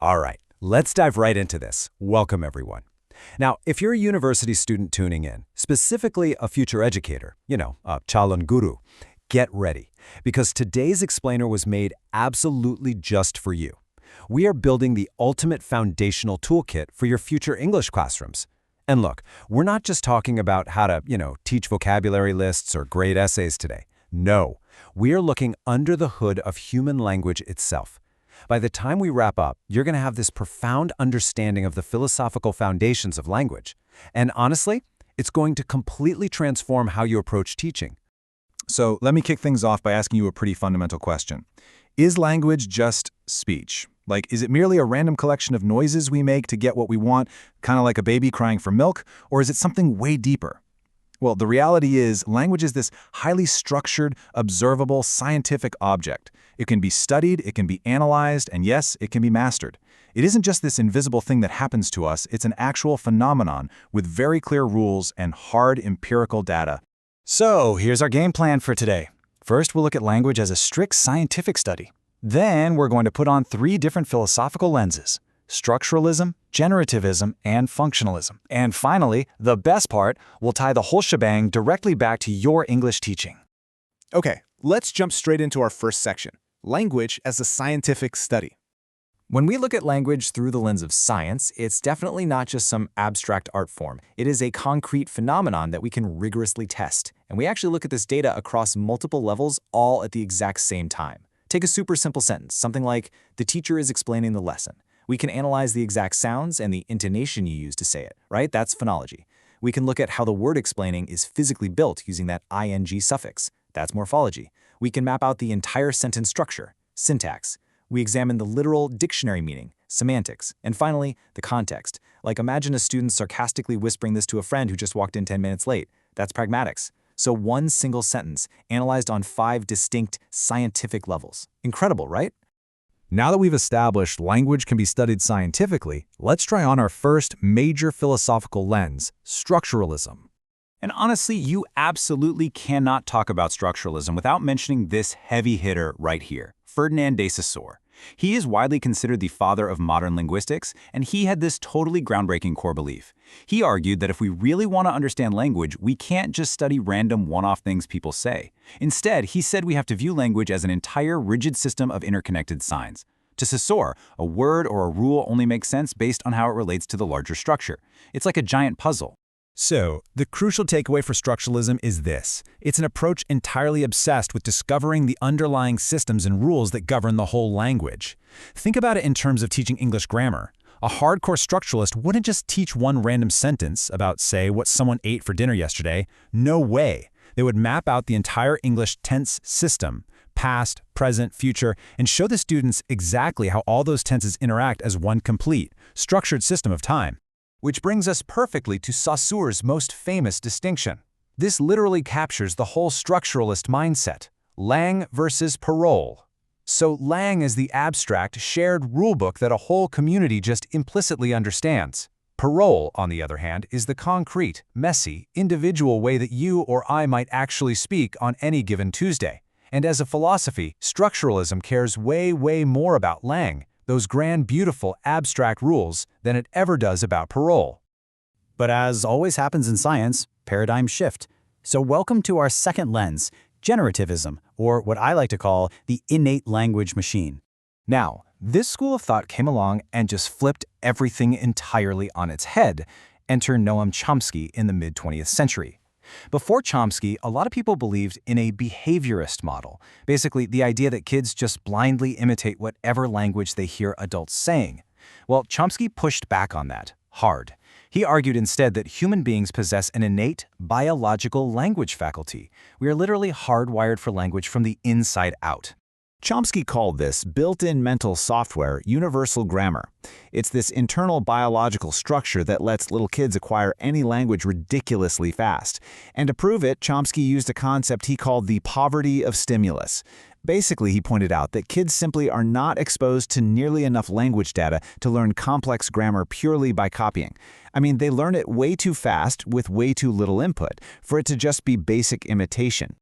All right, let's dive right into this. Welcome, everyone. Now, if you're a university student tuning in, specifically a future educator, a calon guru, get ready, because today's explainer was made absolutely just for you. We are building the ultimate foundational toolkit for your future English classrooms. And look, we're not just talking about how to, teach vocabulary lists or grade essays today. No, we are looking under the hood of human language itself. By the time we wrap up, you're going to have this profound understanding of the philosophical foundations of language. And honestly, it's going to completely transform how you approach teaching. So let me kick things off by asking you a pretty fundamental question. Is language just speech? Is it merely a random collection of noises we make to get what we want, kind of like a baby crying for milk, or is it something way deeper? Well, the reality is, language is this highly structured, observable, scientific object. It can be studied, it can be analyzed, and yes, it can be mastered. It isn't just this invisible thing that happens to us, it's an actual phenomenon with very clear rules and hard empirical data. So, here's our game plan for today. First, we'll look at language as a strict scientific study. Then, we're going to put on 3 different philosophical lenses: structuralism, generativism, and functionalism. And finally, the best part, we'll tie the whole shebang directly back to your English teaching. Okay, let's jump straight into our first section, language as a scientific study. When we look at language through the lens of science, it's definitely not just some abstract art form. It is a concrete phenomenon that we can rigorously test. And we actually look at this data across multiple levels all at the exact same time. Take a super simple sentence, something like, "The teacher is explaining the lesson." We can analyze the exact sounds and the intonation you use to say it, right? That's phonology. We can look at how the word explaining is physically built using that ing suffix. That's morphology. We can map out the entire sentence structure, syntax. We examine the literal dictionary meaning, semantics. And finally, the context. Imagine a student sarcastically whispering this to a friend who just walked in 10 minutes late. That's pragmatics. So one single sentence, analyzed on 5 distinct scientific levels. Incredible, right? Now that we've established language can be studied scientifically, let's try on our first major philosophical lens, structuralism. And honestly, you absolutely cannot talk about structuralism without mentioning this heavy hitter right here, Ferdinand de Saussure. He is widely considered the father of modern linguistics, and he had this totally groundbreaking core belief. He argued that if we really want to understand language, we can't just study random one-off things people say. Instead, he said we have to view language as an entire rigid system of interconnected signs. To Saussure, a word or a rule only makes sense based on how it relates to the larger structure. It's like a giant puzzle. So, the crucial takeaway for structuralism is this. It's an approach entirely obsessed with discovering the underlying systems and rules that govern the whole language. Think about it in terms of teaching English grammar. A hardcore structuralist wouldn't just teach one random sentence about, say, what someone ate for dinner yesterday. No way. They would map out the entire English tense system, past, present, future, and show the students exactly how all those tenses interact as one complete, structured system of time. Which brings us perfectly to Saussure's most famous distinction. This literally captures the whole structuralist mindset, Lang versus parole. So Lang is the abstract, shared rulebook that a whole community just implicitly understands. Parole, on the other hand, is the concrete, messy, individual way that you or I might actually speak on any given Tuesday. And as a philosophy, structuralism cares way, way more about Lang, those grand, beautiful, abstract rules, than it ever does about parole. But as always happens in science, paradigms shift. So welcome to our second lens, generativism, or what I like to call the innate language machine. Now, this school of thought came along and just flipped everything entirely on its head. Enter Noam Chomsky in the mid-20th century. Before Chomsky, a lot of people believed in a behaviorist model, basically the idea that kids just blindly imitate whatever language they hear adults saying. Well, Chomsky pushed back on that, hard. He argued instead that human beings possess an innate, biological language faculty. We are literally hardwired for language from the inside out. Chomsky called this built-in mental software universal grammar. It's this internal biological structure that lets little kids acquire any language ridiculously fast. And to prove it, Chomsky used a concept he called the poverty of stimulus. Basically, he pointed out that kids simply are not exposed to nearly enough language data to learn complex grammar purely by copying. I mean, they learn it way too fast with way too little input for it to just be basic imitation.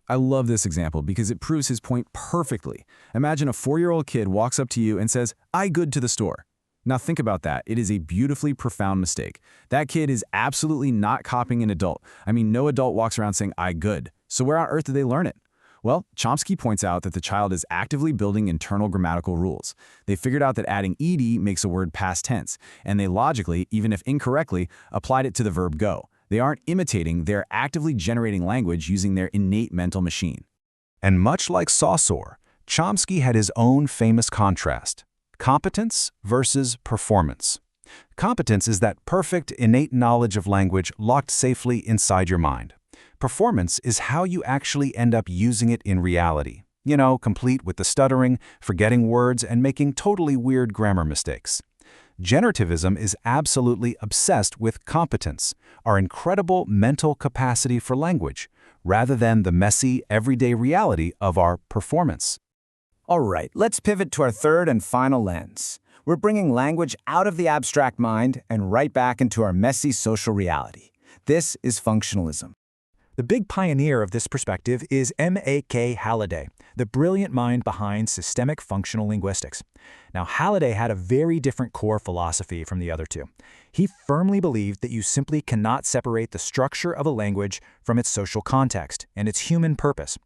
I love this example because it proves his point perfectly. Imagine a 4-year-old kid walks up to you and says, "I good to the store." Now think about that. It is a beautifully profound mistake. That kid is absolutely not copying an adult. I mean, no adult walks around saying, "I good." So where on earth did they learn it? Well, Chomsky points out that the child is actively building internal grammatical rules. They figured out that adding ed makes a word past tense, and they logically, even if incorrectly, applied it to the verb go. They aren't imitating, they're actively generating language using their innate mental machine. And much like Saussure, Chomsky had his own famous contrast: competence versus performance. Competence is that perfect, innate knowledge of language locked safely inside your mind. Performance is how you actually end up using it in reality. You know, complete with the stuttering, forgetting words, and making totally weird grammar mistakes. Generativism is absolutely obsessed with competence, our incredible mental capacity for language, rather than the messy, everyday reality of our performance. All right, let's pivot to our third and final lens. We're bringing language out of the abstract mind and right back into our messy social reality. This is functionalism. The big pioneer of this perspective is M.A.K. Halliday, the brilliant mind behind systemic functional linguistics. Now, Halliday had a very different core philosophy from the other two. He firmly believed that you simply cannot separate the structure of a language from its social context and its human purpose.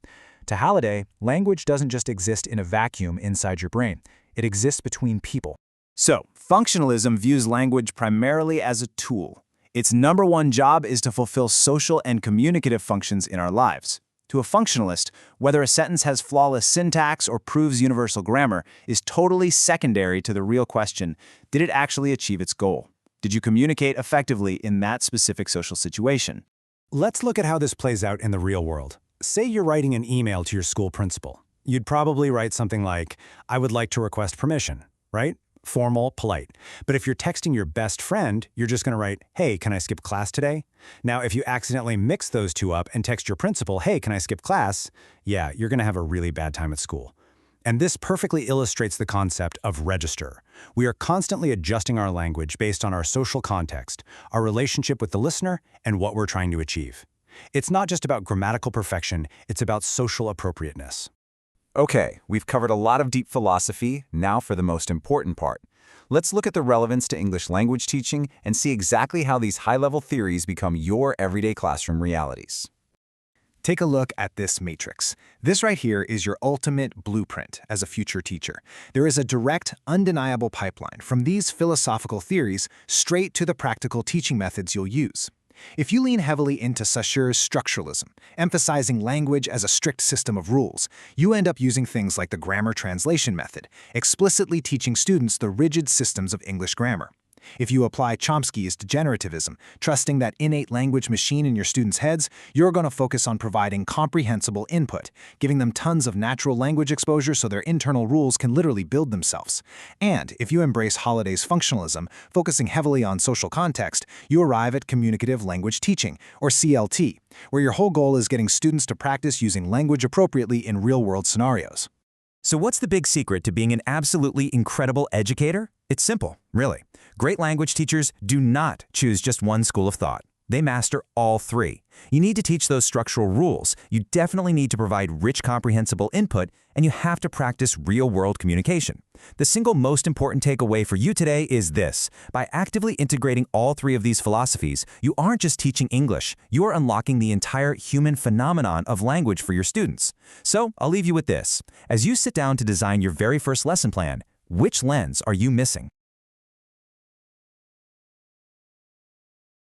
To Halliday, language doesn't just exist in a vacuum inside your brain. It exists between people. So, functionalism views language primarily as a tool. Its number one job is to fulfill social and communicative functions in our lives. To a functionalist, whether a sentence has flawless syntax or proves universal grammar is totally secondary to the real question: did it actually achieve its goal? Did you communicate effectively in that specific social situation? Let's look at how this plays out in the real world. Say you're writing an email to your school principal. You'd probably write something like, "I would like to request permission," right? Formal, polite. But if you're texting your best friend, you're just going to write, "Hey, can I skip class today?" Now, if you accidentally mix those two up and text your principal, "Hey, can I skip class?" Yeah, you're going to have a really bad time at school. And this perfectly illustrates the concept of register. We are constantly adjusting our language based on our social context, our relationship with the listener, and what we're trying to achieve. It's not just about grammatical perfection, it's about social appropriateness. Okay, we've covered a lot of deep philosophy. Now for the most important part. Let's look at the relevance to English language teaching and see exactly how these high-level theories become your everyday classroom realities. Take a look at this matrix. This right here is your ultimate blueprint as a future teacher. There is a direct, undeniable pipeline from these philosophical theories straight to the practical teaching methods you'll use. If you lean heavily into Saussure's structuralism, emphasizing language as a strict system of rules, you end up using things like the grammar translation method, explicitly teaching students the rigid systems of English grammar. If you apply Chomsky's generativism, trusting that innate language machine in your students' heads, you're going to focus on providing comprehensible input, giving them tons of natural language exposure so their internal rules can literally build themselves. And if you embrace Halliday's functionalism, focusing heavily on social context, you arrive at communicative language teaching, or CLT, where your whole goal is getting students to practice using language appropriately in real-world scenarios. So what's the big secret to being an absolutely incredible educator? It's simple, really. Great language teachers do not choose just one school of thought. They master all three. You need to teach those structural rules. You definitely need to provide rich, comprehensible input, and you have to practice real-world communication. The single most important takeaway for you today is this. By actively integrating all three of these philosophies, you aren't just teaching English, you are unlocking the entire human phenomenon of language for your students. So, I'll leave you with this. As you sit down to design your very first lesson plan, which lens are you missing?